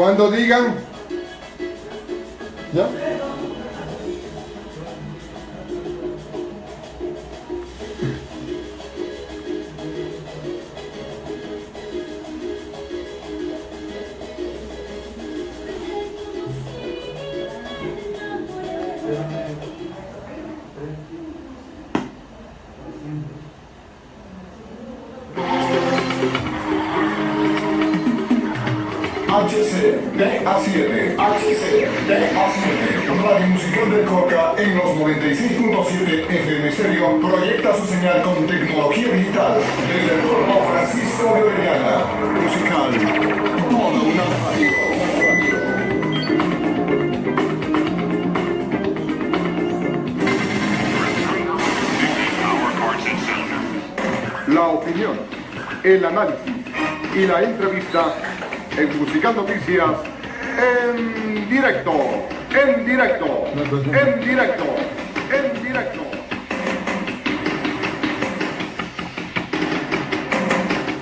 Cuando digan, ¿ya? HCDA7, Radio Musical de Coca en los 96.7 FM Estéreo, proyecta su señal con tecnología digital desde el Corno Francisco de Orellana. Musical, toda una radio. La opinión, el análisis y la entrevista en Musical Noticias en directo.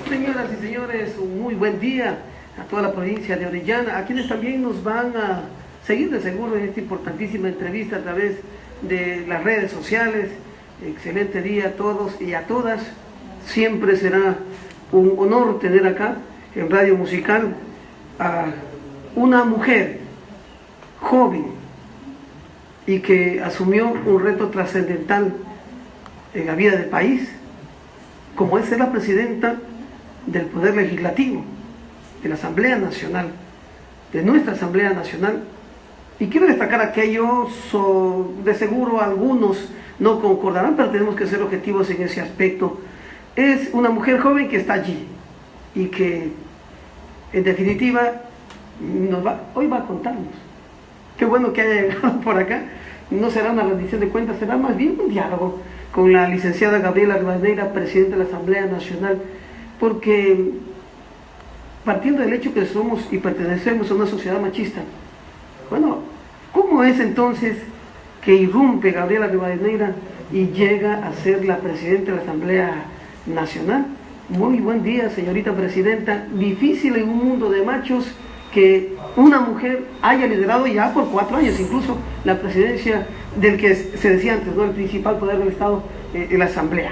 Señoras y señores, un muy buen día a toda la provincia de Orellana, a quienes también nos van a seguir de seguro en esta importantísima entrevista a través de las redes sociales. Excelente día a todos y a todas. Siempre será un honor tener acá en Radio Musical a una mujer joven y que asumió un reto trascendental en la vida del país, como es ser la presidenta del Poder Legislativo, de la Asamblea Nacional, de nuestra Asamblea Nacional. Y quiero destacar aquellos, de seguro algunos no concordarán, pero tenemos que ser objetivos en ese aspecto. Es una mujer joven que está allí y que en definitiva hoy va a contarnos. Qué bueno que haya llegado por acá. No será una rendición de cuentas, será más bien un diálogo con la licenciada Gabriela Rivadeneira, presidenta de la Asamblea Nacional, porque partiendo del hecho que somos y pertenecemos a una sociedad machista, bueno, ¿cómo es entonces que irrumpe Gabriela Rivadeneira y llega a ser la presidenta de la Asamblea Nacional? Muy buen día, señorita presidenta. Difícil en un mundo de machos que una mujer haya liderado ya por 4 años incluso la presidencia del que se decía antes, ¿no?, el principal poder del Estado, en la Asamblea.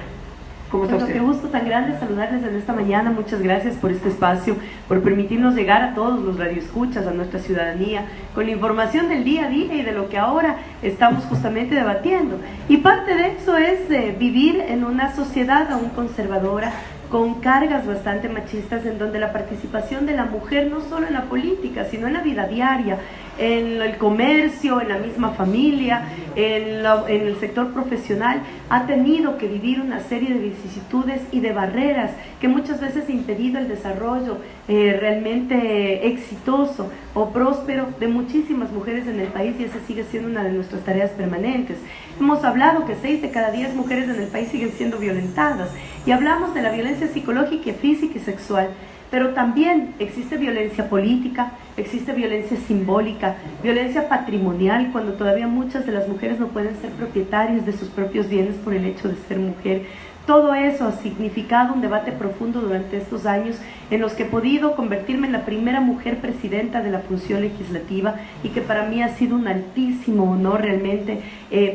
¿Cómo está usted? Qué gusto tan grande saludarles en esta mañana. Muchas gracias por este espacio, por permitirnos llegar a todos los radioescuchas, a nuestra ciudadanía, con la información del día a día y de lo que ahora estamos justamente debatiendo. Y parte de eso es vivir en una sociedad aún conservadora, con cargas bastante machistas, en donde la participación de la mujer, no solo en la política, sino en la vida diaria, en el comercio, en la misma familia, en el sector profesional, ha tenido que vivir una serie de vicisitudes y de barreras que muchas veces han impedido el desarrollo realmente exitoso o próspero de muchísimas mujeres en el país, y esa sigue siendo una de nuestras tareas permanentes. Hemos hablado que 6 de cada 10 mujeres en el país siguen siendo violentadas, y hablamos de la violencia psicológica, física y sexual. Pero también existe violencia política, existe violencia simbólica, violencia patrimonial, cuando todavía muchas de las mujeres no pueden ser propietarias de sus propios bienes por el hecho de ser mujer. Todo eso ha significado un debate profundo durante estos años en los que he podido convertirme en la primera mujer presidenta de la función legislativa, y que para mí ha sido un altísimo honor realmente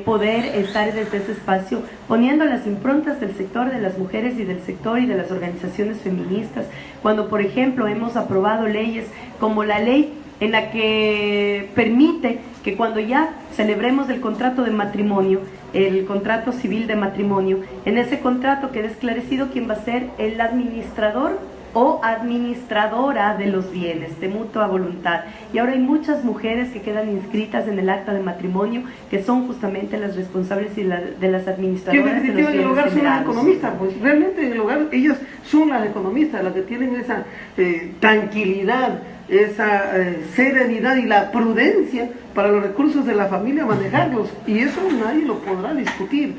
poder estar desde ese espacio poniendo las improntas del sector de las mujeres y del sector y de las organizaciones feministas, cuando por ejemplo hemos aprobado leyes como la ley en la que permite que cuando ya celebremos el contrato de matrimonio, el contrato civil de matrimonio, en ese contrato quede esclarecido quién va a ser el administrador o administradora de los bienes de mutua voluntad. Y ahora hay muchas mujeres que quedan inscritas en el acta de matrimonio, que son justamente las responsables de las administradoras de los bienes en el hogar son las generados. economistas, pues realmente en el hogar ellas son las economistas, las que tienen esa tranquilidad, esa serenidad y la prudencia para los recursos de la familia manejarlos, y eso nadie lo podrá discutir.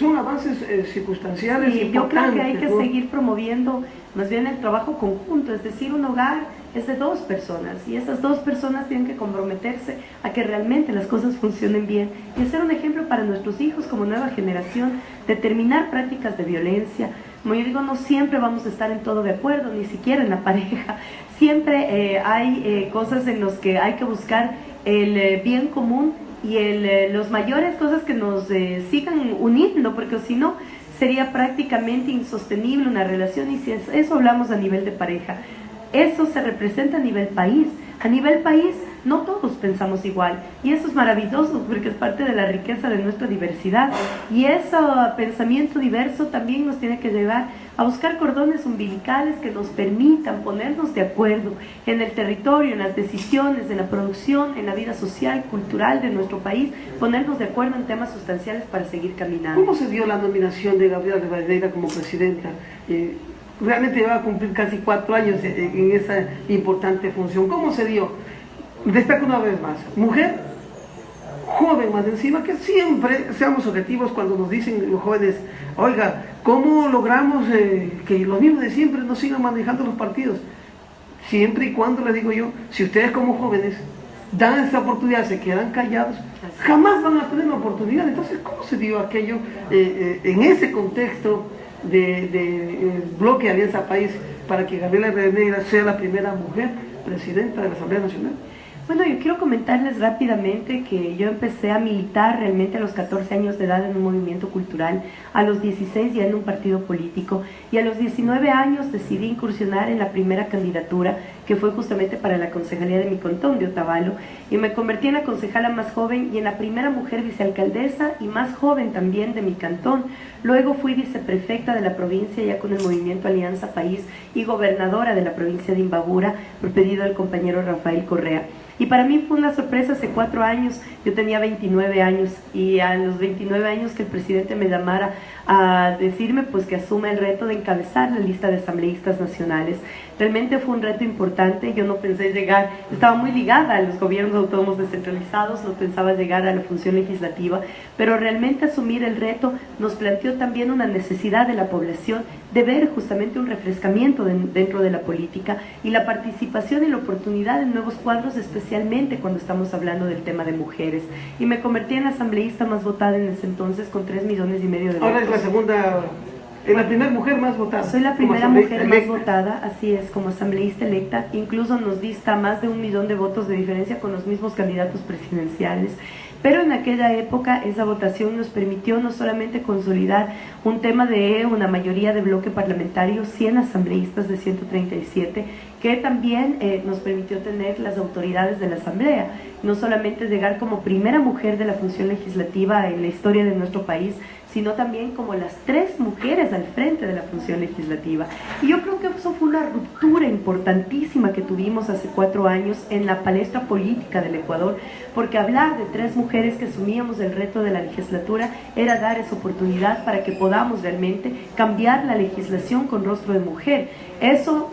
Son avances circunstanciales Sí, yo creo que hay que ¿no? seguir promoviendo más bien el trabajo conjunto, es decir, un hogar es de 2 personas, y esas 2 personas tienen que comprometerse a que realmente las cosas funcionen bien y ser un ejemplo para nuestros hijos como nueva generación, determinar prácticas de violencia, Como yo digo, no siempre vamos a estar en todo de acuerdo, ni siquiera en la pareja. Siempre hay cosas en las que hay que buscar el bien común y los mayores cosas que nos sigan uniendo, porque si no sería prácticamente insostenible una relación. Y si eso hablamos a nivel de pareja, eso se representa a nivel país. A nivel país no todos pensamos igual, y eso es maravilloso porque es parte de la riqueza de nuestra diversidad, y ese pensamiento diverso también nos tiene que llevar a buscar cordones umbilicales que nos permitan ponernos de acuerdo en el territorio, en las decisiones, en la producción, en la vida social, cultural de nuestro país, ponernos de acuerdo en temas sustanciales para seguir caminando. ¿Cómo se dio la nominación de Gabriela Rivadeneira como presidenta? Realmente va a cumplir casi 4 años en esa importante función. ¿Cómo se dio? Destaco una vez más, mujer, joven más encima, que siempre seamos objetivos cuando nos dicen los jóvenes, oiga, ¿cómo logramos que los mismos de siempre no sigan manejando los partidos? Siempre y cuando, les digo yo, si ustedes como jóvenes dan esa oportunidad, se quedan callados, jamás van a tener la oportunidad. Entonces, ¿cómo se dio aquello en ese contexto de bloque Alianza País para que Gabriela Rivadeneira sea la primera mujer presidenta de la Asamblea Nacional? Bueno, yo quiero comentarles rápidamente que yo empecé a militar realmente a los 14 años de edad en un movimiento cultural, a los 16 ya en un partido político, y a los 19 años decidí incursionar en la primera candidatura, que fue justamente para la concejalía de mi cantón de Otavalo, y me convertí en la concejala más joven y en la primera mujer vicealcaldesa y más joven también de mi cantón. Luego fui viceprefecta de la provincia ya con el movimiento Alianza País y gobernadora de la provincia de Imbabura por pedido del compañero Rafael Correa. Y para mí fue una sorpresa. Hace 4 años, yo tenía 29 años, y a los 29 años que el presidente me llamara a decirme pues que asuma el reto de encabezar la lista de asambleístas nacionales. Realmente fue un reto importante. Yo no pensé llegar, estaba muy ligada a los gobiernos autónomos descentralizados, no pensaba llegar a la función legislativa, pero realmente asumir el reto nos planteó también una necesidad de la población de ver justamente un refrescamiento dentro de la política y la participación y la oportunidad de nuevos cuadros, especialmente cuando estamos hablando del tema de mujeres. Y me convertí en la asambleísta más votada en ese entonces con 3,5 millones de votos. Ahora es la segunda, es la primera mujer más votada. Soy la primera mujer más votada, así es, como asambleísta electa. Incluso nos dista más de 1 millón de votos de diferencia con los mismos candidatos presidenciales. Pero en aquella época esa votación nos permitió no solamente consolidar un tema de una mayoría de bloque parlamentario, 100 asambleístas de 137, que también nos permitió tener las autoridades de la Asamblea, no solamente llegar como primera mujer de la función legislativa en la historia de nuestro país, sino también como las 3 mujeres al frente de la función legislativa. Y yo creo que eso fue una ruptura importantísima que tuvimos hace 4 años en la palestra política del Ecuador, porque hablar de 3 mujeres que asumíamos el reto de la legislatura era dar esa oportunidad para que podamos realmente cambiar la legislación con rostro de mujer. Eso,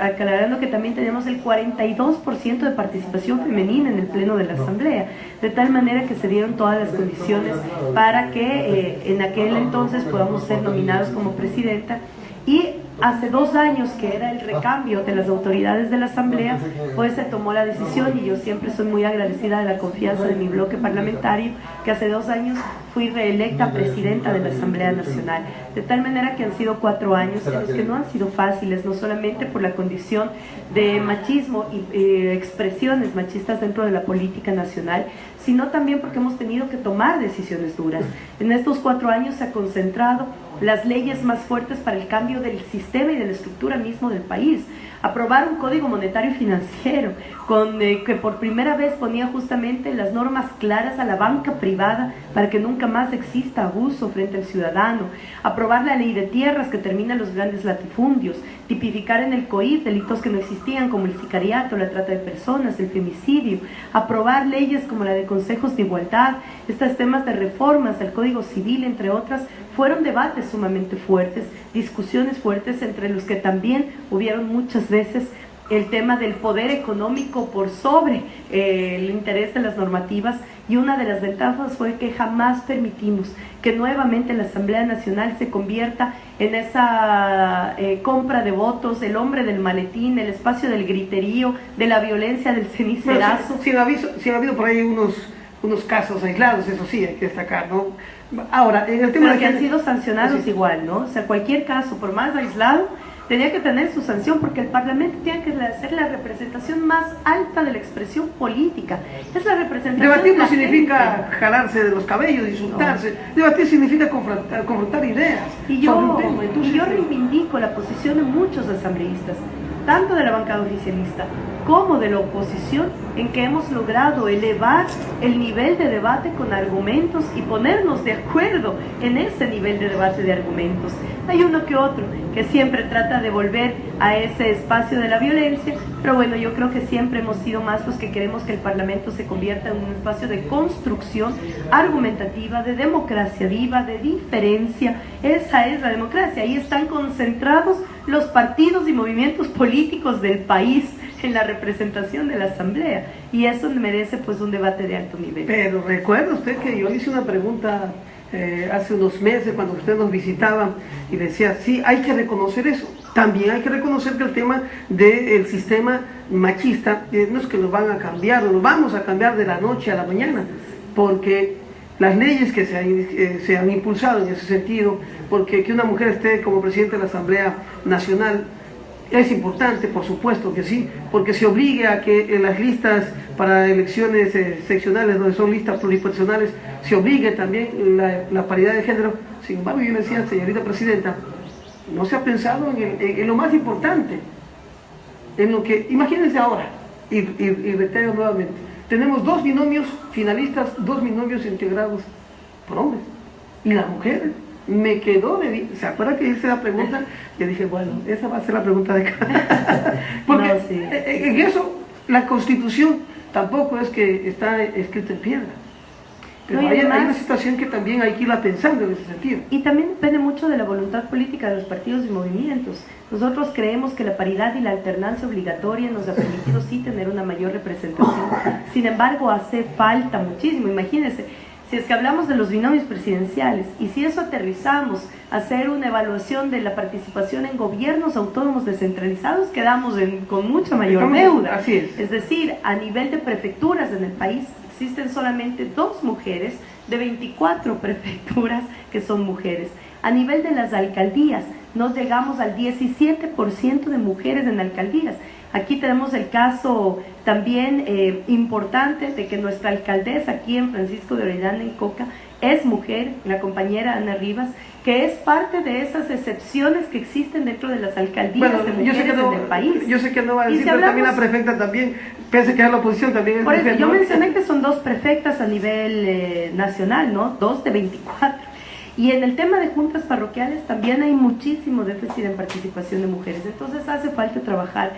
aclarando que también tenemos el 42% de participación femenina en el pleno de la Asamblea, de tal manera que se dieron todas las condiciones para que en aquel entonces podamos ser nominados como presidenta. Y hace 2 años, que era el recambio de las autoridades de la Asamblea, pues se tomó la decisión, y yo siempre soy muy agradecida de la confianza de mi bloque parlamentario, que hace 2 años fui reelecta presidenta de la Asamblea Nacional, de tal manera que han sido 4 años en los que no han sido fáciles, no solamente por la condición de machismo y expresiones machistas dentro de la política nacional, sino también porque hemos tenido que tomar decisiones duras. En estos 4 años se ha concentrado las leyes más fuertes para el cambio del sistema y de la estructura mismo del país. Aprobar un código monetario y financiero que por primera vez ponía justamente las normas claras a la banca privada para que nunca más exista abuso frente al ciudadano. Aprobar la ley de tierras que termina los grandes latifundios. Tipificar en el COIF delitos que no existían como el sicariato, la trata de personas, el femicidio. Aprobar leyes como la de consejos de igualdad. Estos temas de reformas al Código Civil, entre otras, fueron debates sumamente fuertes, discusiones fuertes, entre los que también hubieron muchas veces el tema del poder económico por sobre el interés de las normativas, y una de las ventajas fue que jamás permitimos que nuevamente la Asamblea Nacional se convierta en esa compra de votos, el hombre del maletín, el espacio del griterío, de la violencia, del cenicerazo. Sí ha habido por ahí unos unos casos aislados, eso sí, hay que destacar, ¿no? Ahora, en el tema pero de que han sido sancionados igual, ¿no? O sea, cualquier caso, por más aislado, tenía que tener su sanción porque el Parlamento tiene que ser la representación más alta de la expresión política. Es la representación. Debatir de no la significa gente. jalarse de los cabellos, insultarse. No. Debatir significa confrontar ideas. Y yo reivindico la posición de muchos asambleístas, tanto de la bancada oficialista como de la oposición, en que hemos logrado elevar el nivel de debate con argumentos y ponernos de acuerdo en ese nivel de debate de argumentos. Hay uno que otro que siempre trata de volver a ese espacio de la violencia, pero bueno, yo creo que siempre hemos sido más los que queremos que el Parlamento se convierta en un espacio de construcción argumentativa, de democracia viva, de diferencia. Esa es la democracia. Ahí están concentrados los partidos y movimientos políticos del país en la representación de la Asamblea, y eso merece pues un debate de alto nivel. Pero recuerda usted que yo hice una pregunta hace unos meses cuando usted nos visitaba y decía, sí, hay que reconocer eso. También hay que reconocer que el tema del sistema machista no es que lo van a cambiar, lo vamos a cambiar de la noche a la mañana, porque las leyes que se han impulsado en ese sentido, porque que una mujer esté como presidente de la Asamblea Nacional es importante, por supuesto que sí, porque se obligue a que en las listas para elecciones seccionales, donde son listas pluripersonales, se obligue también la paridad de género. Sin embargo, yo le decía, señorita presidenta, no se ha pensado en lo más importante, en lo que, imagínense ahora, y reitero nuevamente, tenemos 2 binomios finalistas, 2 binomios integrados por hombres, y las mujeres. Me quedó ¿se acuerda que hice la pregunta? Yo dije, bueno, esa va a ser la pregunta de cada. Porque no, sí. En eso, la Constitución tampoco es que está escrita en piedra. Pero no, hay una situación que también hay que irla pensando en ese sentido. Y también depende mucho de la voluntad política de los partidos y movimientos. Nosotros creemos que la paridad y la alternancia obligatoria nos ha permitido sí tener una mayor representación. Sin embargo, hace falta muchísimo. Imagínense, si es que hablamos de los binomios presidenciales y si eso aterrizamos a hacer una evaluación de la participación en gobiernos autónomos descentralizados, quedamos con mucha mayor deuda. Así es. Es decir, a nivel de prefecturas en el país existen solamente 2 mujeres de 24 prefecturas que son mujeres. A nivel de las alcaldías, nos llegamos al 17% de mujeres en alcaldías. Aquí tenemos el caso también importante de que nuestra alcaldesa aquí en Francisco de Orellana, en Coca, es mujer, la compañera Ana Rivas, que es parte de esas excepciones que existen dentro de las alcaldías de mujeres en el país. Yo sé que no va a decir, pero también la prefecta también, pese que es la oposición, también es mujer. Por eso yo mencioné que son 2 prefectas a nivel nacional, ¿no? 2 de 24. Y en el tema de juntas parroquiales también hay muchísimo déficit en participación de mujeres. Entonces hace falta trabajar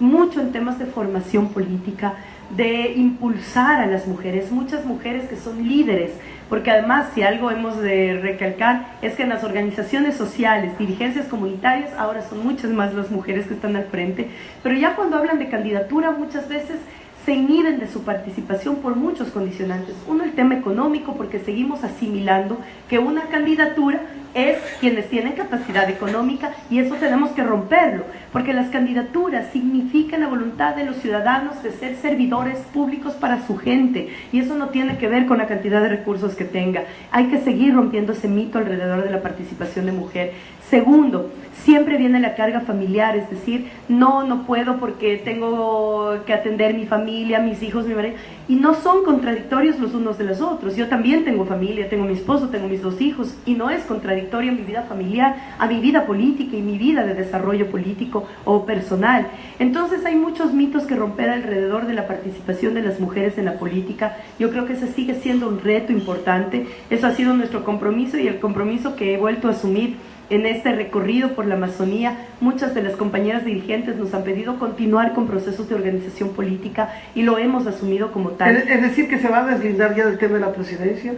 mucho en temas de formación política, de impulsar a las mujeres, muchas mujeres que son líderes, porque además si algo hemos de recalcar es que en las organizaciones sociales, dirigencias comunitarias, ahora son muchas más las mujeres que están al frente, pero ya cuando hablan de candidatura muchas veces se inhiben de su participación por muchos condicionantes. Uno, el tema económico, porque seguimos asimilando que una candidatura es quienes tienen capacidad económica, y eso tenemos que romperlo, porque las candidaturas significan la voluntad de los ciudadanos de ser servidores públicos para su gente, y eso no tiene que ver con la cantidad de recursos que tenga. Hay que seguir rompiendo ese mito alrededor de la participación de mujer. Segundo, siempre viene la carga familiar, es decir, no puedo porque tengo que atender mi familia, mis hijos, mi marido, y no son contradictorios los unos de los otros. Yo también tengo familia, tengo mi esposo, tengo mis 2 hijos, y no es contradictorio mi vida familiar a mi vida política y mi vida de desarrollo político o personal. Entonces hay muchos mitos que romper alrededor de la participación de las mujeres en la política. Yo creo que ese sigue siendo un reto importante. Eso ha sido nuestro compromiso y el compromiso que he vuelto a asumir en este recorrido por la Amazonía. Muchas de las compañeras dirigentes nos han pedido continuar con procesos de organización política y lo hemos asumido como tal. Es decir, que se va a deslindar ya del tema de la presidencia.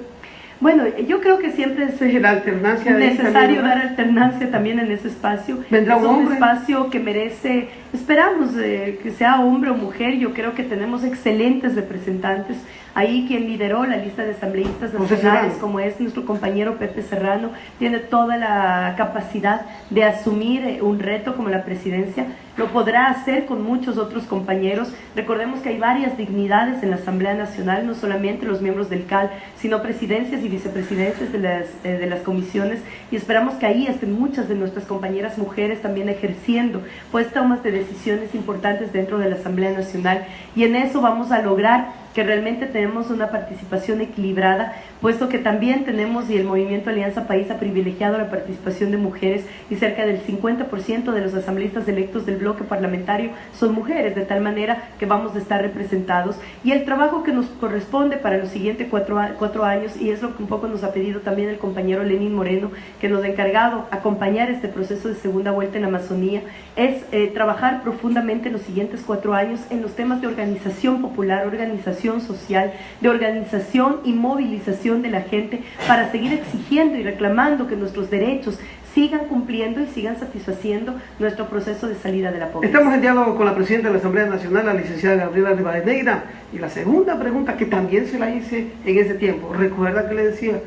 Bueno, yo creo que siempre es la alternancia necesario dar alternancia también en ese espacio. ¿Vendrá un hombre? Espacio que merece, esperamos que sea hombre o mujer. Yo creo que tenemos excelentes representantes. Ahí quien lideró la lista de asambleístas nacionales, como es nuestro compañero Pepe Serrano, tiene toda la capacidad de asumir un reto como la presidencia. lo podrá hacer con muchos otros compañeros. Recordemos que hay varias dignidades en la Asamblea Nacional, no solamente los miembros del CAL, sino presidencias y vicepresidencias de las comisiones, y esperamos que ahí estén muchas de nuestras compañeras mujeres también ejerciendo pues tomas de decisiones importantes dentro de la Asamblea Nacional, y en eso vamos a lograr que realmente tenemos una participación equilibrada, puesto que también tenemos, y el Movimiento Alianza País ha privilegiado la participación de mujeres, y cerca del 50% de los asambleístas electos del bloque parlamentario son mujeres, de tal manera que vamos a estar representados. Y el trabajo que nos corresponde para los siguientes cuatro años, y es lo que un poco nos ha pedido también el compañero Lenín Moreno, que nos ha encargado acompañar este proceso de segunda vuelta en la Amazonía, es trabajar profundamente en los siguientes 4 años en los temas de organización popular, organización social, de organización y movilización de la gente, para seguir exigiendo y reclamando que nuestros derechos sigan cumpliendo y sigan satisfaciendo nuestro proceso de salida de la pobreza. Estamos en diálogo con la presidenta de la Asamblea Nacional, la licenciada Gabriela Rivadeneira, y la segunda pregunta, que también se la hice en ese tiempo, recuerda que le decía,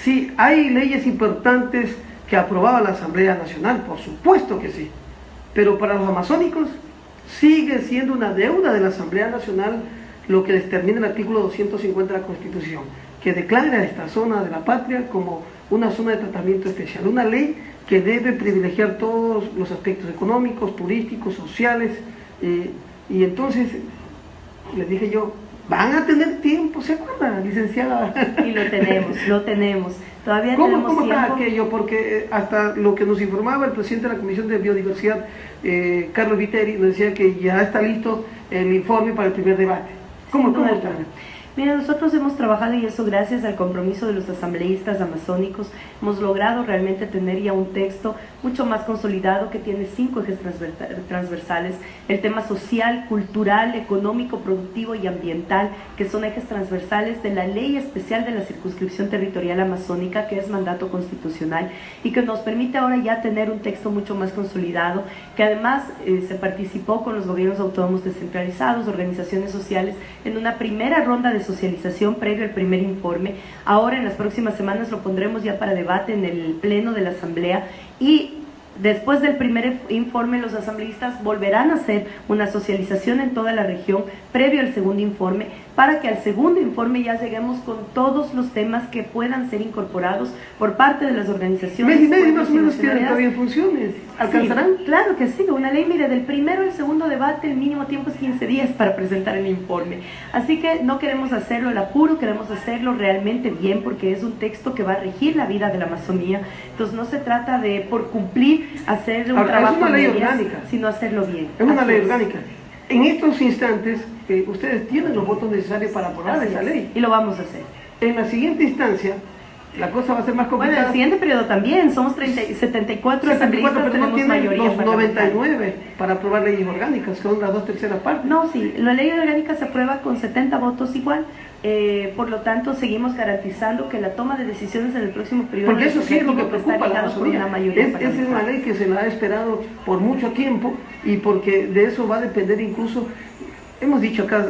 si hay leyes importantes que aprobaba la Asamblea Nacional, por supuesto que sí, pero para los amazónicos sigue siendo una deuda de la Asamblea Nacional lo que determina el artículo 250 de la Constitución, que declara esta zona de la patria como una zona de tratamiento especial, una ley que debe privilegiar todos los aspectos económicos, turísticos, sociales, y entonces les dije yo, van a tener tiempo, ¿se acuerdan, licenciada? Y lo tenemos. Todavía ¿Cómo tenemos está tiempo. aquello? Porque hasta lo que nos informaba el presidente de la Comisión de Biodiversidad, Carlos Viteri, nos decía que ya está listo el informe para el primer debate. ¿Cómo está? Mira, nosotros hemos trabajado, y eso gracias al compromiso de los asambleístas amazónicos, hemos logrado realmente tener ya un texto mucho más consolidado, que tiene 5 ejes transversales: el tema social, cultural, económico, productivo y ambiental, que son ejes transversales de la ley especial de la circunscripción territorial amazónica, que es mandato constitucional, y que nos permite ahora ya tener un texto mucho más consolidado, que además se participó con los gobiernos autónomos descentralizados, organizaciones sociales, en una primera ronda de socialización previo al primer informe. Ahora en las próximas semanas lo pondremos ya para debate en el pleno de la Asamblea, y después del primer informe los asambleístas volverán a hacer una socialización en toda la región previo al segundo informe, para que al segundo informe ya lleguemos con todos los temas que puedan ser incorporados por parte de las organizaciones. Mes y medio más o menos tienen todavía funciones. ¿Alcanzarán? Sí, claro que sí, una ley, mire, del primero al segundo debate el mínimo tiempo es 15 días para presentar el informe. Así que no queremos hacerlo al apuro, queremos hacerlo realmente bien, porque es un texto que va a regir la vida de la Amazonía. Entonces no se trata de, por cumplir, hacer un trabajo, es una ley orgánica, sino hacerlo bien. Es una ley orgánica. En estos instantes, ustedes tienen los votos necesarios para aprobar esa ley. Y lo vamos a hacer. En la siguiente instancia, la cosa va a ser más complicada. Bueno, en el siguiente periodo también, somos 74 asambleístas, pero tenemos no tienen mayoría los parlamentaria. 99 para aprobar leyes orgánicas, que son las 2/3 partes. No, sí, la ley orgánica se aprueba con 70 votos igual. Por lo tanto, seguimos garantizando que la toma de decisiones en el próximo periodo, porque eso sí es lo que preocupa a la Amazonía. Esa es una ley que se la ha esperado por mucho tiempo, y porque de eso va a depender incluso, hemos dicho acá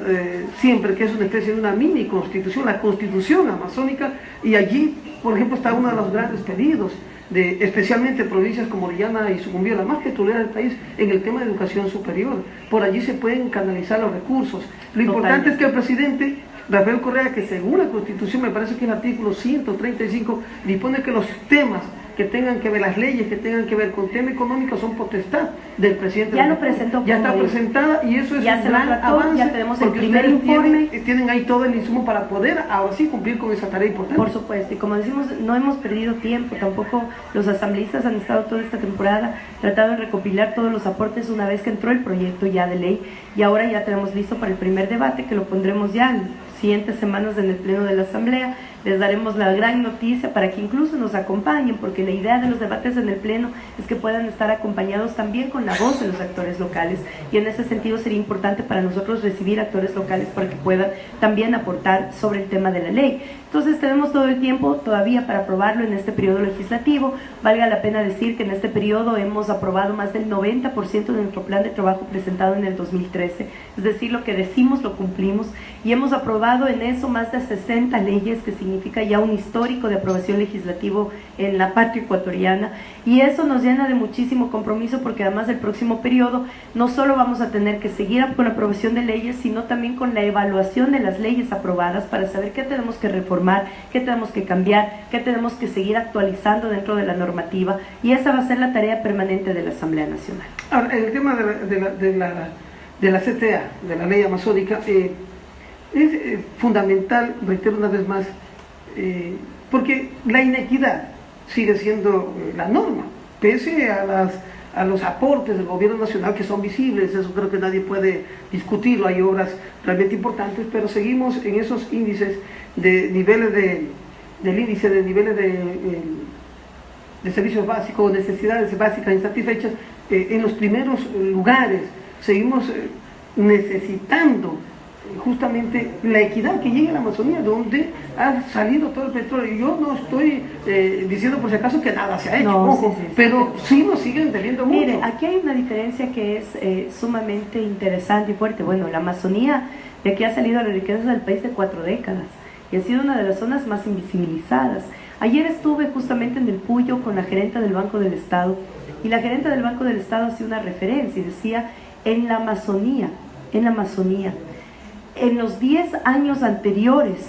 siempre que es una especie de una mini constitución, la constitución amazónica, y allí, por ejemplo, está uno de los grandes pedidos de especialmente provincias como Orellana y Sucumbío, la más petrolera del país, en el tema de educación superior. Por allí se pueden canalizar los recursos. Lo importante es que el presidente Rafael Correa, que según la Constitución, me parece que el artículo 135 dispone que los temas que tengan que ver, las leyes que tengan que ver con tema económico, son potestad del presidente. Ya lo presentó. Ya está presentada, y eso es ya un gran avance. Ya tenemos el primer informe. Tienen ahí todo el insumo para poder ahora sí cumplir con esa tarea importante. Por supuesto, y como decimos, no hemos perdido tiempo, tampoco los asambleístas han estado toda esta temporada tratando de recopilar todos los aportes una vez que entró el proyecto ya de ley, y ahora ya tenemos listo para el primer debate, que lo pondremos ya en siguientes semanas en el pleno de la Asamblea. Les daremos la gran noticia para que incluso nos acompañen, porque la idea de los debates en el pleno es que puedan estar acompañados también con la voz de los actores locales, y en ese sentido sería importante para nosotros recibir actores locales para que puedan también aportar sobre el tema de la ley. Entonces tenemos todo el tiempo todavía para aprobarlo en este periodo legislativo. Valga la pena decir que en este periodo hemos aprobado más del 90% de nuestro plan de trabajo presentado en el 2013, es decir, lo que decimos lo cumplimos, y hemos aprobado en eso más de 60 leyes, que significan significa ya un histórico de aprobación legislativo en la patria ecuatoriana, y eso nos llena de muchísimo compromiso, porque además del próximo periodo no solo vamos a tener que seguir con la aprobación de leyes, sino también con la evaluación de las leyes aprobadas para saber qué tenemos que reformar, qué tenemos que cambiar, qué tenemos que seguir actualizando dentro de la normativa, y esa va a ser la tarea permanente de la Asamblea Nacional. Ahora, el tema de la CTA, de la ley amazónica, es fundamental, reitero una vez más, porque la inequidad sigue siendo la norma, pese a los aportes del gobierno nacional que son visibles. Eso creo que nadie puede discutirlo, hay obras realmente importantes, pero seguimos en esos índices de niveles del índice de niveles de servicios básicos, necesidades básicas insatisfechas, en los primeros lugares. Seguimos necesitando justamente la equidad que llegue a la Amazonía, donde ha salido todo el petróleo. Yo no estoy diciendo por si acaso que nada se ha hecho, no, ojo, sí, pero sí nos siguen debiendo mucho. Mire, aquí hay una diferencia que es sumamente interesante y fuerte. Bueno, la Amazonía de aquí ha salido la riqueza del país de 4 décadas y ha sido una de las zonas más invisibilizadas. Ayer estuve justamente en el Puyo con la gerenta del Banco del Estado, y la gerenta del Banco del Estado hacía una referencia y decía: en la Amazonía, en los 10 años anteriores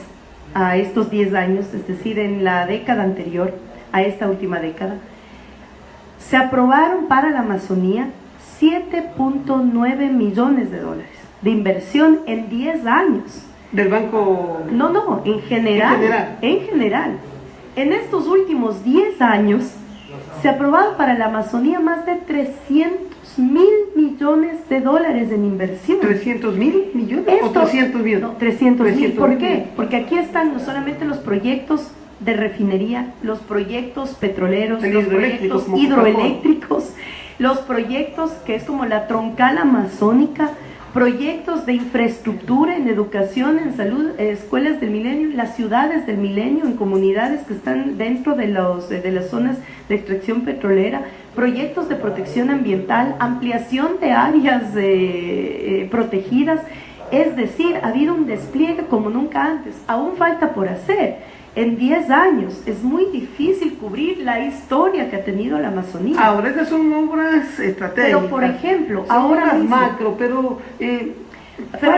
a estos 10 años, es decir, en la década anterior a esta última década, se aprobaron para la Amazonía 7.9 millones de dólares de inversión en 10 años. ¿Del banco? No, en general. En estos últimos 10 años se aprobaron para la Amazonía más de 300.000 millones de dólares en inversión. ¿300.000 millones o 300.000? No, 300.000. ¿Por qué? Porque aquí están no solamente los proyectos de refinería, los proyectos petroleros, los proyectos hidroeléctricos, los proyectos que es como la troncal amazónica, proyectos de infraestructura en educación, en salud, escuelas del milenio, las ciudades del milenio, en comunidades que están dentro de las zonas de extracción petrolera, proyectos de protección ambiental, ampliación de áreas protegidas. Es decir, ha habido un despliegue como nunca antes. Aún falta por hacer. En 10 años es muy difícil cubrir la historia que ha tenido la Amazonía. Ahora estas son obras estratégicas. Pero por ejemplo, son ahora obras mismo, macro, pero en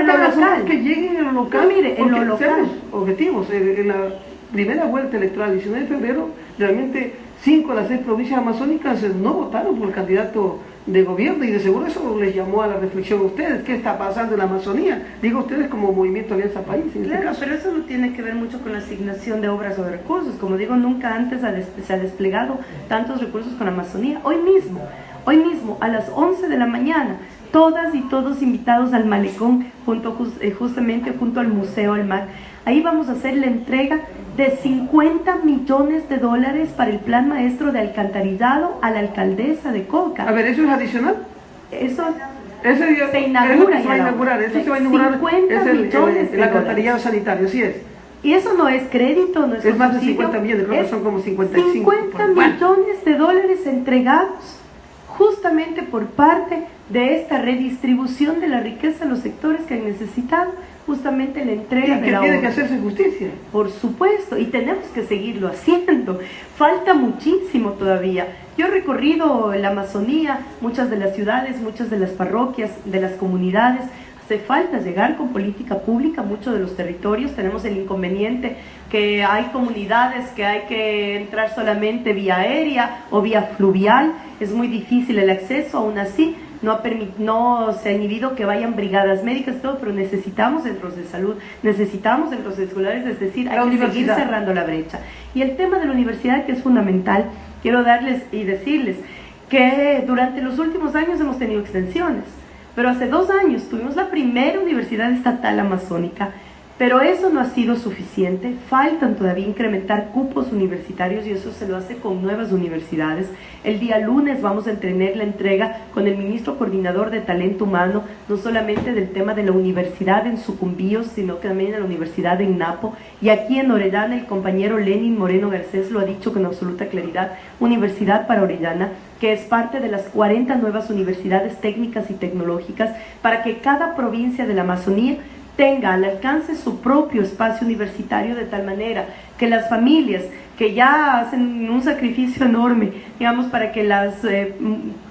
lo local, que lleguen a lo local. No, mire, en lo local, objetivos. En la primera vuelta electoral, 19 de febrero, realmente 5 de las 6 provincias amazónicas no votaron por el candidato de gobierno, y de seguro eso les llamó a la reflexión a ustedes. ¿Qué está pasando en la Amazonía? Digo ustedes como Movimiento Alianza País, en claro, este caso. pero eso no tiene que ver mucho con la asignación de obras o de recursos. Como digo, nunca antes se ha desplegado tantos recursos con la Amazonía. Hoy mismo, a las 11 de la mañana, todas y todos invitados al malecón, justamente junto al Museo El Mar. Ahí vamos a hacer la entrega de 50 millones de dólares para el Plan Maestro de Alcantarillado a la alcaldesa de Coca. A ver, ¿eso es adicional? Eso se inaugura. Eso se va a inaugurar. Eso se va a inaugurar. 50 millones el alcantarillado sanitario, así es. Y eso no es crédito, no es más de 50 millones, creo que son como 55. 50 millones de dólares entregados justamente por parte de esta redistribución de la riqueza a los sectores que han necesitado justamente la entrega de la obra. Tiene que hacerse justicia. Por supuesto, y tenemos que seguirlo haciendo. Falta muchísimo todavía. Yo he recorrido la Amazonía, muchas de las ciudades, muchas de las parroquias, de las comunidades. Hace falta llegar con política pública a muchos de los territorios. Tenemos el inconveniente que hay comunidades que hay que entrar solamente vía aérea o vía fluvial. Es muy difícil el acceso, aún así. No se ha inhibido que vayan brigadas médicas y todo, pero necesitamos centros de salud, necesitamos centros escolares, es decir, hay que seguir cerrando la brecha. Y el tema de la universidad, que es fundamental, quiero darles y decirles que durante los últimos años hemos tenido extensiones, pero hace 2 años tuvimos la primera universidad estatal amazónica, pero eso no ha sido suficiente. Faltan todavía incrementar cupos universitarios y eso se lo hace con nuevas universidades. El día lunes vamos a tener la entrega con el ministro coordinador de talento humano, no solamente del tema de la universidad en Sucumbíos, sino que también de la universidad en Napo. Y aquí en Orellana el compañero Lenin Moreno Garcés lo ha dicho con absoluta claridad: Universidad para Orellana, que es parte de las 40 nuevas universidades técnicas y tecnológicas para que cada provincia de la Amazonía tenga al alcance su propio espacio universitario, de tal manera que las familias que ya hacen un sacrificio enorme, digamos, para que las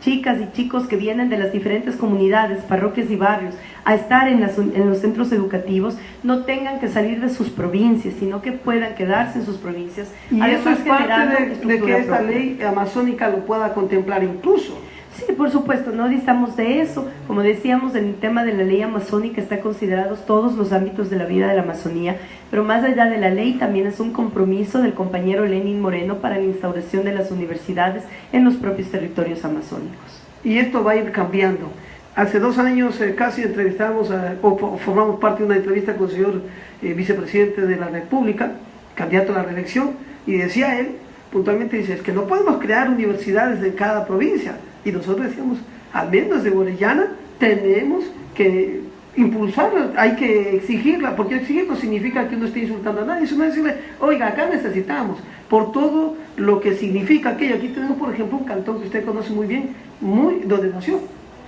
chicas y chicos que vienen de las diferentes comunidades, parroquias y barrios a estar en los centros educativos, no tengan que salir de sus provincias, sino que puedan quedarse en sus provincias. Y eso es parte de que esta ley amazónica lo pueda contemplar incluso. Sí, por supuesto, no distamos de eso. Como decíamos, en el tema de la ley amazónica está considerados todos los ámbitos de la vida de la Amazonía, pero más allá de la ley también es un compromiso del compañero Lenín Moreno para la instauración de las universidades en los propios territorios amazónicos. Y esto va a ir cambiando. Hace 2 años casi entrevistamos, o formamos parte de una entrevista con el señor vicepresidente de la República, candidato a la reelección, y decía él, puntualmente dice, es que no podemos crear universidades en cada provincia. Y nosotros decíamos, al menos de Orellana tenemos que impulsarla, hay que exigirla, porque exigirlo significa que uno esté insultando a nadie, es una decirle, oiga, acá necesitamos, por todo lo que significa aquello. Aquí tenemos, por ejemplo, un cantón que usted conoce muy bien, donde nació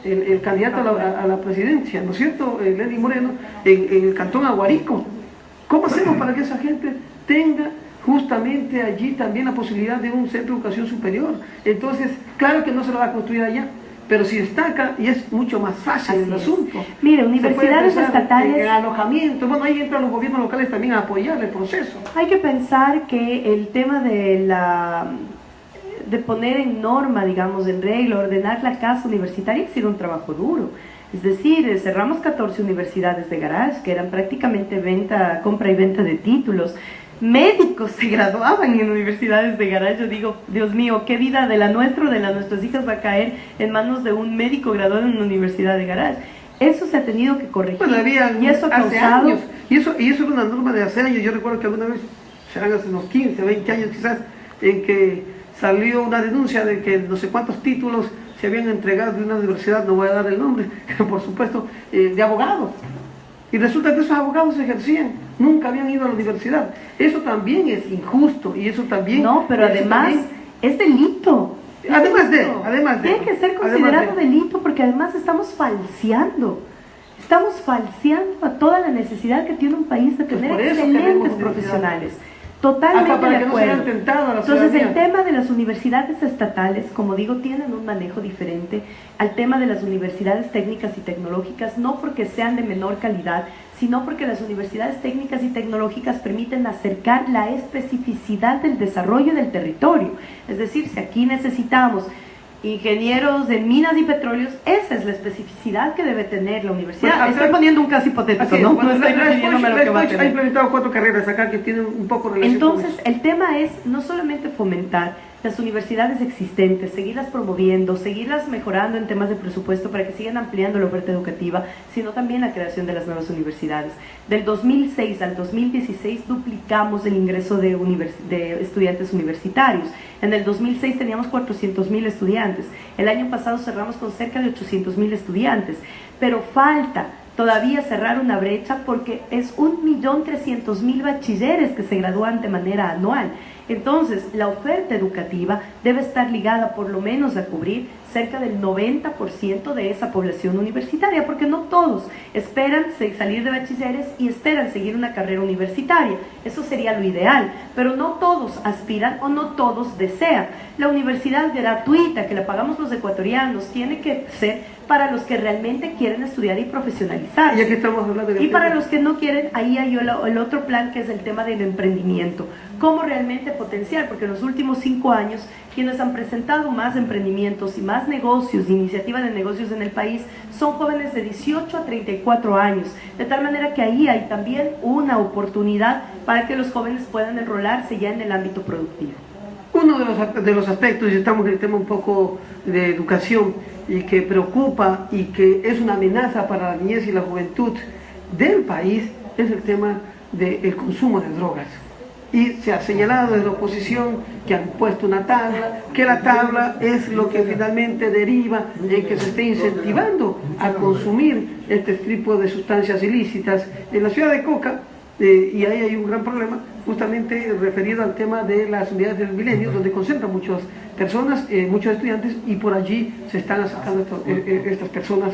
el candidato a la presidencia, ¿no es cierto?, Lenín Moreno, en el cantón Aguarico. ¿Cómo hacemos para que esa gente tenga justamente allí también la posibilidad de un centro de educación superior? Entonces, claro que no se lo va a construir allá, pero si está acá, y es mucho más fácil el asunto. Mire, universidades estatales... El alojamiento, bueno, ahí entran los gobiernos locales también a apoyar el proceso. Hay que pensar que el tema de poner en norma, digamos, en regla, ordenar la casa universitaria, ha sido un trabajo duro. Es decir, cerramos 14 universidades de garage, que eran prácticamente compra y venta de títulos. Médicos se graduaban en universidades de garage. Yo digo, Dios mío, qué vida de la nuestra o de las nuestras hijas va a caer en manos de un médico graduado en una universidad de garage. Eso se ha tenido que corregir. Bueno, y eso ha causado... años, y eso era una norma de hace años. Yo recuerdo que alguna vez, serán hace unos 15, 20 años quizás, en que salió una denuncia de que no sé cuántos títulos se habían entregado de una universidad, no voy a dar el nombre, por supuesto, de abogados. Y resulta que esos abogados ejercían, nunca habían ido a la universidad. Eso también es injusto, y eso también... No, pero además es delito. Además de... Tiene que ser considerado delito, porque además estamos falseando. Estamos falseando a toda la necesidad que tiene un país de tener excelentes profesionales. Totalmente de acuerdo. Entonces, el tema de las universidades estatales, como digo, tienen un manejo diferente al tema de las universidades técnicas y tecnológicas, no porque sean de menor calidad, sino porque las universidades técnicas y tecnológicas permiten acercar la especificidad del desarrollo del territorio. Es decir, si aquí necesitamos ingenieros de minas y petróleos, esa es la especificidad que debe tener la universidad. Bueno, estoy poniendo un caso hipotético, ¿no? No estoy refiriéndome a lo que va a tener. Ha implementado 4 carreras acá que tienen un poco relación. Entonces, el tema es no solamente fomentar las universidades existentes, seguirlas promoviendo, seguirlas mejorando en temas de presupuesto para que sigan ampliando la oferta educativa, sino también la creación de las nuevas universidades. Del 2006 al 2016 duplicamos el ingreso de estudiantes universitarios. En el 2006 teníamos 400.000 estudiantes. El año pasado cerramos con cerca de 800.000 estudiantes. Pero falta todavía cerrar una brecha porque es 1.300.000 bachilleres que se gradúan de manera anual. Entonces, la oferta educativa debe estar ligada por lo menos a cubrir cerca del 90% de esa población universitaria, porque no todos esperan salir de bachilleres y esperan seguir una carrera universitaria. Eso sería lo ideal, pero no todos aspiran o no todos desean. La universidad gratuita que la pagamos los ecuatorianos tiene que ser para los que realmente quieren estudiar y profesionalizarse. Ya que estamos hablando de para los que no quieren, ahí hay el otro plan, que es el tema del emprendimiento. ¿Cómo realmente potenciar? Porque en los últimos 5 años, quienes han presentado más emprendimientos y más negocios, iniciativas de negocios en el país, son jóvenes de 18 a 34 años. De tal manera que ahí hay también una oportunidad para que los jóvenes puedan enrolarse ya en el ámbito productivo. Uno de los aspectos, y estamos en el tema un poco de educación, y que preocupa y que es una amenaza para la niñez y la juventud del país, es el tema del consumo de drogas. Y se ha señalado desde la oposición que han puesto una tabla, que la tabla es lo que finalmente deriva en que se esté incentivando a consumir este tipo de sustancias ilícitas. En la ciudad de Coca, y ahí hay un gran problema, justamente referido al tema de las unidades del milenio, donde concentran muchas personas, muchos estudiantes, y por allí se están acercando estas personas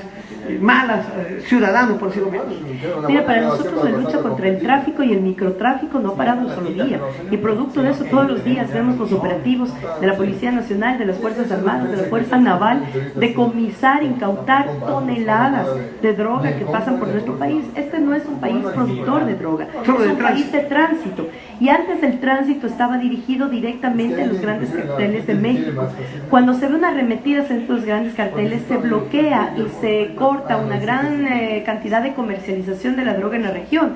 malas, ciudadanos, por decirlo menos. Mira, para nosotros la lucha contra el tráfico y el microtráfico no ha parado un solo día, y producto de eso todos los días vemos los operativos de la Policía Nacional, de las Fuerzas Armadas, de la Fuerza Naval, decomisar, incautar toneladas de droga que pasan por nuestro país. Este no es un país productor de droga, es un país de tránsito, y antes el tránsito estaba dirigido directamente a los grandes carteles de México. Cuando se ve una arremetida hacia estos grandes carteles, se bloquea y se corta una gran cantidad de comercialización de la droga en la región,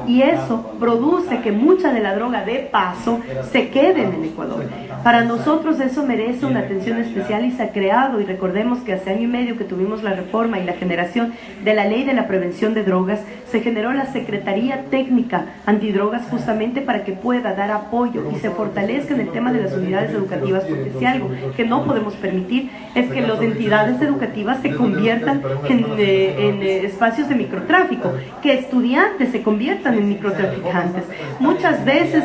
y eso produce que mucha de la droga de paso se quede en el Ecuador. Para nosotros eso merece una atención especial y se ha creado, y recordemos que hace año y medio que tuvimos la reforma y la generación de la Ley de la Prevención de Drogas, se generó la Secretaría Técnica Antidrogas justamente para que pueda dar apoyo y se fortalezca en el tema de las unidades educativas, porque si algo que no podemos permitir es que las entidades educativas se conviertan en espacios de microtráfico, que estudiantes se conviertan en microtraficantes, muchas veces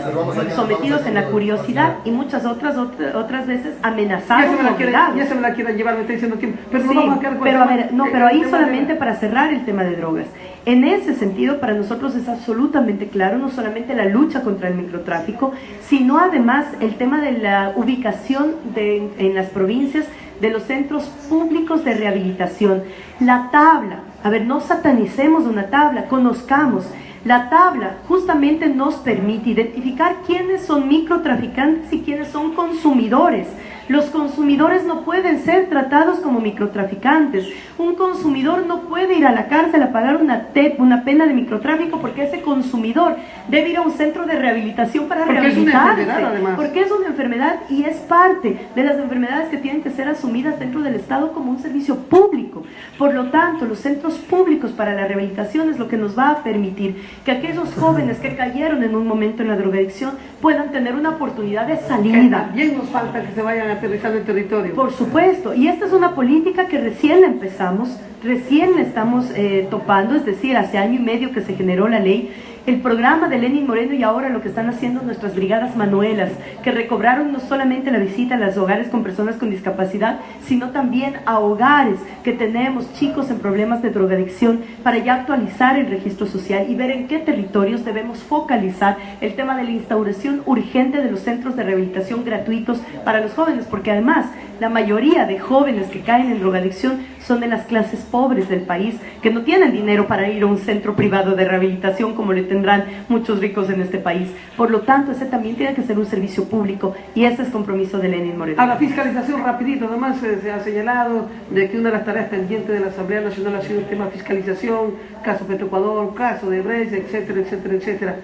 sometidos en la curiosidad y muchas otras veces amenazados. Ya se me la quieren llevar, me está diciendo tiempo, pero sí, no vamos a quedar con pero a ver, no, pero ahí solamente de... para cerrar el tema de drogas. En ese sentido, para nosotros es absolutamente claro, no solamente la lucha contra el microtráfico, sino además el tema de la ubicación en las provincias de los centros públicos de rehabilitación. La tabla, a ver, no satanicemos una tabla, conozcamos. La tabla justamente nos permite identificar quiénes son microtraficantes y quiénes son consumidores. Los consumidores no pueden ser tratados como microtraficantes. Un consumidor no puede ir a la cárcel a pagar una pena de microtráfico, porque ese consumidor debe ir a un centro de rehabilitación para rehabilitarse. Porque es una enfermedad y es parte de las enfermedades que tienen que ser asumidas dentro del Estado como un servicio público. Por lo tanto, los centros públicos para la rehabilitación es lo que nos va a permitir que aquellos jóvenes que cayeron en un momento en la drogadicción puedan tener una oportunidad de salida. Bien nos falta que se vayan aterrizando el territorio. Por supuesto, y esta es una política que recién la empezamos, recién la estamos topando, es decir, hace año y medio que se generó la ley, el programa de Lenín Moreno, y ahora lo que están haciendo nuestras brigadas manuelas, que recobraron no solamente la visita a los hogares con personas con discapacidad, sino también a hogares que tenemos chicos en problemas de drogadicción, para ya actualizar el registro social y ver en qué territorios debemos focalizar el tema de la instauración urgente de los centros de rehabilitación gratuitos para los jóvenes, porque además la mayoría de jóvenes que caen en drogadicción son de las clases pobres del país, que no tienen dinero para ir a un centro privado de rehabilitación como le tendrán muchos ricos en este país. Por lo tanto, ese también tiene que ser un servicio público, y ese es compromiso de Lenín Moreno. A la fiscalización, rapidito, además se ha señalado de que una de las tareas pendientes de la Asamblea Nacional ha sido el tema de fiscalización, caso Petroecuador, caso de Brecht, etcétera, etcétera, etcétera.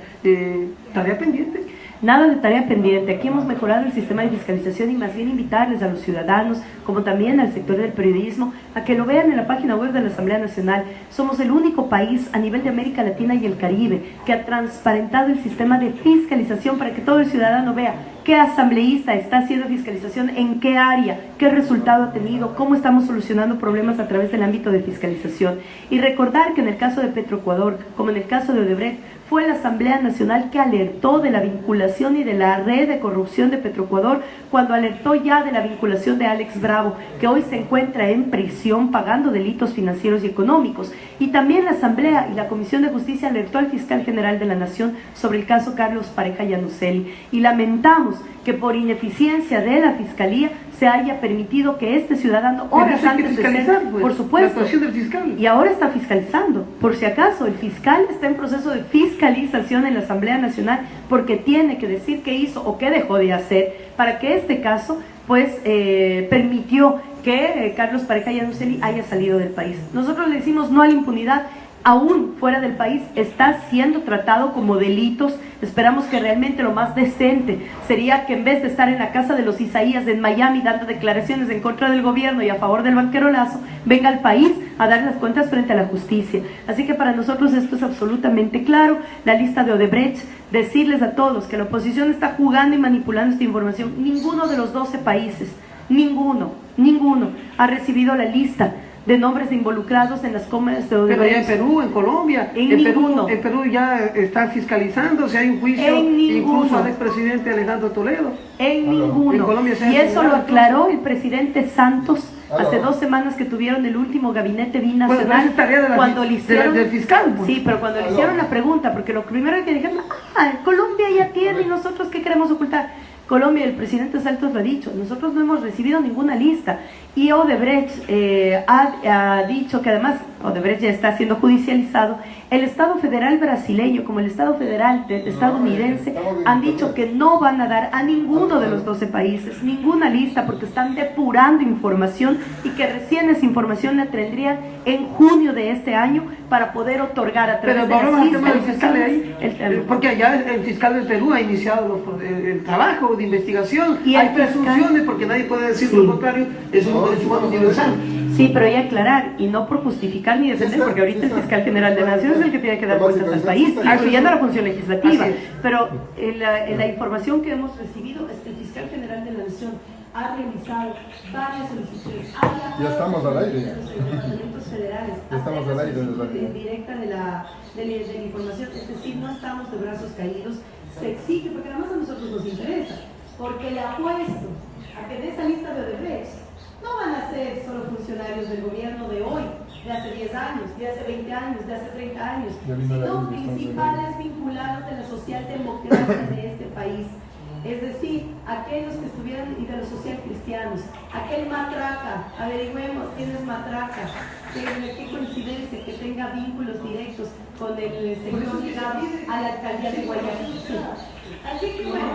¿Tarea pendiente? Nada de tarea pendiente. Aquí hemos mejorado el sistema de fiscalización, y más bien invitarles a los ciudadanos, como también al sector del periodismo, a que lo vean en la página web de la Asamblea Nacional. Somos el único país a nivel de América Latina y el Caribe que ha transparentado el sistema de fiscalización para que todo el ciudadano vea qué asambleísta está haciendo fiscalización, en qué área, qué resultado ha tenido, cómo estamos solucionando problemas a través del ámbito de fiscalización. Y recordar que en el caso de Petroecuador, como en el caso de Odebrecht, fue la Asamblea Nacional que alertó de la vinculación y de la red de corrupción de Petroecuador, cuando alertó ya de la vinculación de Alex Bravo, que hoy se encuentra en prisión pagando delitos financieros y económicos. Y también la Asamblea y la Comisión de Justicia alertó al fiscal general de la Nación sobre el caso Carlos Pareja Llanuselli. Y lamentamos que por ineficiencia de la Fiscalía se haya permitido que este ciudadano, horas antes de ser, pues, por supuesto, la actuación del fiscal. Y ahora está fiscalizando. Por si acaso, el fiscal está en proceso de fiscalización en la Asamblea Nacional, porque tiene que decir qué hizo o qué dejó de hacer para que este caso pues permitió que Carlos Pareja Llanuselli haya salido del país. Nosotros le decimos no a la impunidad. Aún fuera del país está siendo tratado como delitos. Esperamos que realmente lo más decente sería que, en vez de estar en la casa de los Isaías en Miami dando declaraciones en contra del gobierno y a favor del banquero Lazo, venga al país a dar las cuentas frente a la justicia. Así que para nosotros esto es absolutamente claro. La lista de Odebrecht, decirles a todos que la oposición está jugando y manipulando esta información. Ninguno de los 12 países, ninguno ha recibido la lista de nombres de involucrados en las compras de Pero ya en Odebrecht. Perú, en Colombia, en Perú ya está fiscalizándose, hay un juicio incluso al expresidente Alejandro Toledo. En ninguno. En Colombia se Y ha eso lo aclaró el presidente Santos hace 2 semanas que tuvieron el último gabinete binacional. Bueno, es tarea de cuando le hicieron del fiscal. Pues. Sí, pero cuando le hicieron la pregunta, porque lo primero que dijeron, Colombia ya tiene y nosotros qué queremos ocultar. Colombia, el presidente Santos lo ha dicho, nosotros no hemos recibido ninguna lista. Y Odebrecht ha dicho que además Odebrecht ya está siendo judicializado. El Estado federal brasileño como el Estado federal estadounidense han dicho que no van a dar a ninguno de los 12 países ninguna lista porque están depurando información y que recién esa información la tendrían en junio de este año para poder otorgar a través de las fiscales porque allá el fiscal del Perú ha iniciado el trabajo de investigación y hay presunciones porque nadie puede decir lo contrario, es un derecho humano universal. Sí, pero hay que aclarar, y no por justificar ni defender, porque ahorita el fiscal general de la Nación es el que tiene que dar cuentas al país, incluyendo la función legislativa. Pero la información que hemos recibido es que el fiscal general de la Nación ha realizado varias solicitudes. Ya estamos al aire. Los departamentos federales. Ya estamos al aire. Directa de la información, es decir, no estamos de brazos caídos. Se exige, porque además a nosotros nos interesa, porque le apuesto a que de esa lista de Odebrecht no van a ser solo funcionarios del gobierno de hoy, de hace 10 años, de hace 20 años, de hace 30 años, sino principales vinculados de la socialdemocracia de este país. Es decir, aquellos que estuvieran y de los social cristianos, aquel matraca, averigüemos quién es matraca, qué coincidencia que tenga vínculos directos con el señor ligado a la alcaldía de Guayaquil. Así que bueno,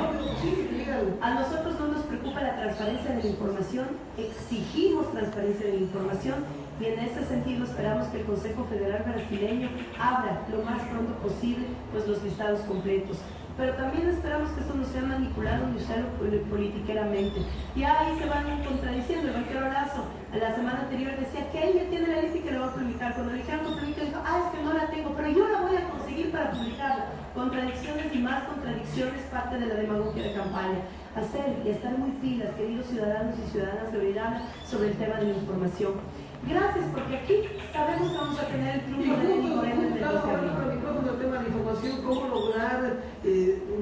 a nosotros no nos preocupa la transparencia de la información, exigimos transparencia de la información y en ese sentido esperamos que el Consejo Federal Brasileño abra lo más pronto posible pues los listados completos. Pero también esperamos que esto no sea manipulado ni usado politiqueramente. Y ahí se van contradiciendo. El banquero Lazo la semana anterior decía que él ya tiene la lista y que la va a publicar. Cuando le dijeron que publique, dijo, es que no la tengo, pero yo la voy a conseguir para publicarla. Contradicciones y más contradicciones, parte de la demagogia de campaña. Hacer y estar muy pilas, queridos ciudadanos y ciudadanas de Orellana, sobre el tema de la información. Gracias, porque aquí sabemos que vamos a tener el triunfo de Lenín Moreno en el 2 de abril. El tema de la información, cómo lograr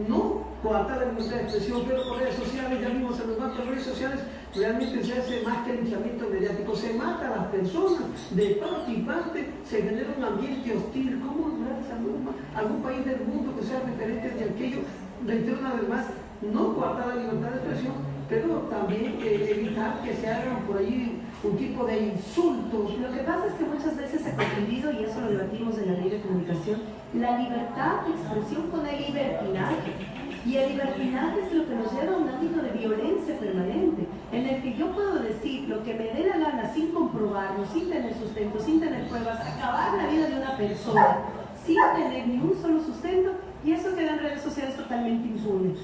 no coartar la libertad de expresión, pero por redes sociales, ya vimos en los bancos redes sociales, realmente se hace más que linchamiento mediático, se mata a las personas, de parte y parte se genera un ambiente hostil. ¿Cómo lograr esa norma? Algún país del mundo que sea referente de aquello, reitero una vez más, no coartar la libertad de expresión, pero también evitar que se hagan por ahí un tipo de insultos. Lo que pasa es que muchas veces se ha confundido, y eso lo debatimos en la ley de comunicación, la libertad de expresión con el libertinaje. Y el libertinaje es lo que nos lleva a un ámbito de violencia permanente, en el que yo puedo decir lo que me dé la gana sin comprobarlo, sin tener sustento, sin tener pruebas, acabar la vida de una persona sin tener ni un solo sustento, y eso queda en redes sociales totalmente impune.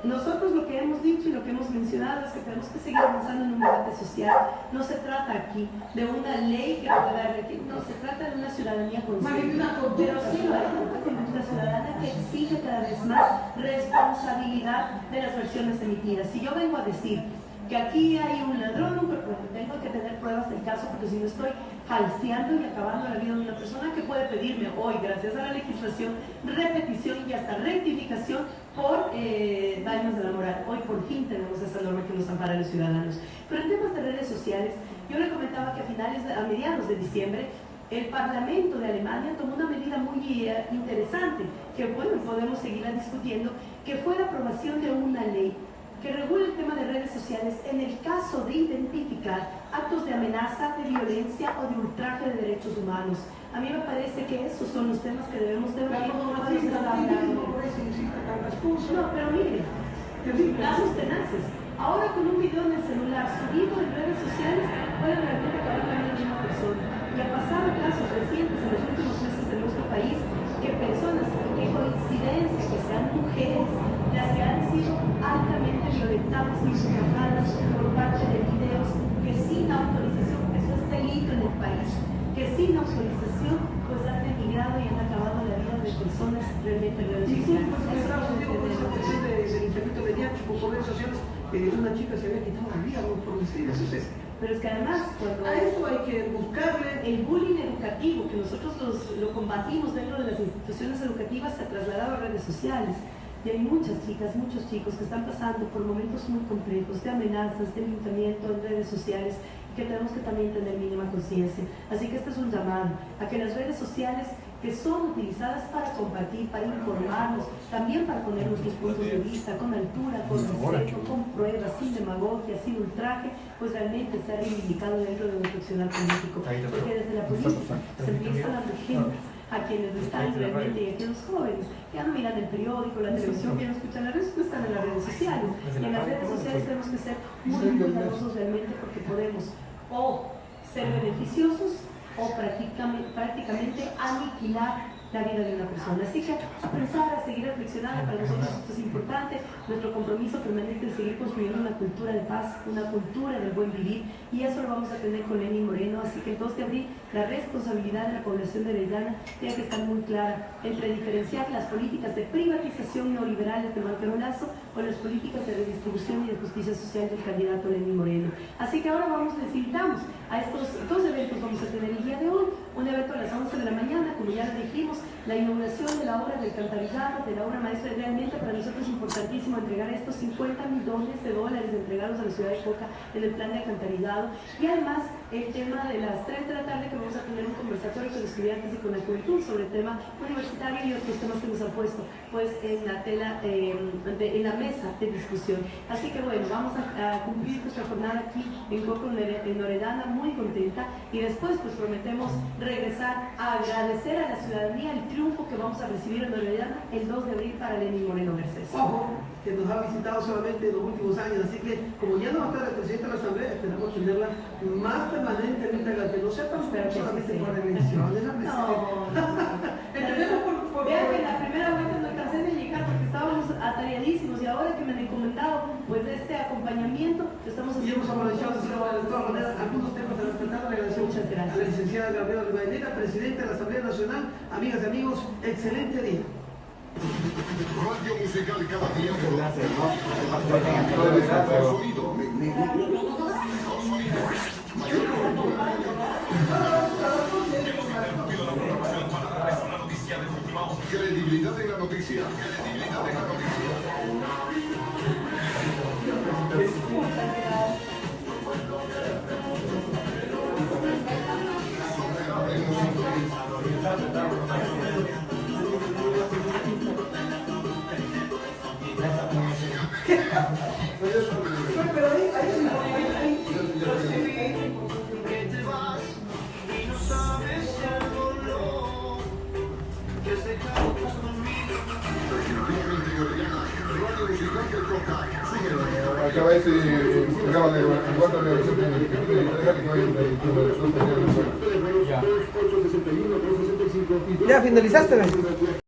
Nosotros lo que hemos dicho y lo que hemos mencionado es que tenemos que seguir avanzando en un debate social. No se trata aquí de una ley que pueda regir, no, se trata de una ciudadanía consciente. Pero sí lo hay una conducta ciudadana que exige cada vez más responsabilidad de las versiones emitidas. Si yo vengo a decir que aquí hay un ladrón, tengo que tener pruebas del caso, porque si no estoy falseando y acabando la vida de una persona que puede pedirme hoy, gracias a la legislación, repetición y hasta rectificación por daños de la moral. Hoy por fin tenemos esa norma que nos ampara a los ciudadanos. Pero en temas de redes sociales, yo le comentaba que a mediados de diciembre, el Parlamento de Alemania tomó una medida muy interesante, que bueno, podemos seguirla discutiendo, que fue la aprobación de una ley que regula el tema de redes sociales en el caso de identificar actos de amenaza, de violencia o de ultraje de derechos humanos. A mí me parece que esos son los temas que debemos debatir. No, pero mire, casos tenaces. Ahora con un video en el celular subido en redes sociales puede realmente acabar la vida de una persona. Y ha pasado casos recientes en los últimos meses de nuestro país que personas, qué coincidencia, que sean mujeres, las que han sido altamente violentadas y ultrajadas por parte de videos que sin autorización, eso es delito en el país, que sin autorización pues han denigrado y han acabado la vida de personas realmente Incluso en Estados Unidos, por esa cuestión del incremento mediático por redes sociales, una chica se había quitado la vida por el estilo. Pero es que además, cuando A esto hay que buscarle. el bullying educativo, que nosotros lo combatimos dentro de las instituciones educativas, se ha trasladado a redes sociales. Y hay muchas chicas, muchos chicos que están pasando por momentos muy complejos de amenazas, de linchamiento en redes sociales, y que tenemos que también tener mínima conciencia. Así que este es un llamado a que las redes sociales, que son utilizadas para compartir, para informarnos, también para poner nuestros puntos de vista con altura, con respeto, con pruebas, sin demagogia, sin ultraje, pues realmente se ha reivindicado dentro de nuestro accionar político. Porque desde la política se empieza dando ejemplo a quienes están realmente, y a que los jóvenes que ya no miran el periódico, la televisión, que no escuchan la radio, están en las redes sociales. Y en las redes sociales tenemos que ser muy cuidadosos realmente, porque podemos o ser beneficiosos o prácticamente aniquilar la vida de una persona. Así que a pensar, a seguir reflexionando, para nosotros esto es importante, nuestro compromiso permanente de seguir construyendo una cultura de paz, una cultura del buen vivir, y eso lo vamos a tener con Lenín Moreno. Así que el 2 de abril la responsabilidad de la población de Orellana tiene que estar muy clara entre diferenciar las políticas de privatización neoliberales de Marcelo Lazo o las políticas de redistribución y de justicia social del candidato Lenín Moreno. Así que ahora les invitamos a estos dos eventos. Vamos a tener el día de hoy un evento a las 11 de la mañana, como ya lo dijimos, la inauguración de la obra del alcantarillado, de la obra maestra. Realmente para nosotros es importantísimo entregar estos $50 millones entregados a la ciudad de Coca en el plan de alcantarillado, y además el tema de las 3 de la tarde, que vamos a tener un conversatorio con estudiantes y con la juventud sobre el tema universitario y otros temas que nos han puesto pues en la tela, en la mesa de discusión. Así que bueno, vamos a cumplir nuestra jornada aquí en Coca, en Orellana, muy contenta, y después pues prometemos regresar a agradecer a la ciudadanía el triunfo que vamos a recibir en Orellana el 2 de abril para Lenín Moreno Garcés. Ojo, que nos ha visitado solamente en los últimos años, así que como ya no va a estar el presidente de la Asamblea, esperamos tenerla más permanentemente, que no sepan, pero solamente por elecciones. Vean que en la primera vuelta no alcancé de llegar porque estábamos atareadísimos, y ahora que me han encomendado pues este acompañamiento, estamos Y hemos aprovechado de todas maneras algunos temas de respetar. Le agradecemos Muchas gracias a la licenciada Gabriela Rivadeneira, presidenta de la Asamblea Nacional. Amigas y amigos, excelente día. Radio musical cada día por sonido. Mayor cobertura. Credibilidad en la noticia. Credibilidad en la noticia. Acaba de decir, acaba de guardar la ¿Ya finalizaste?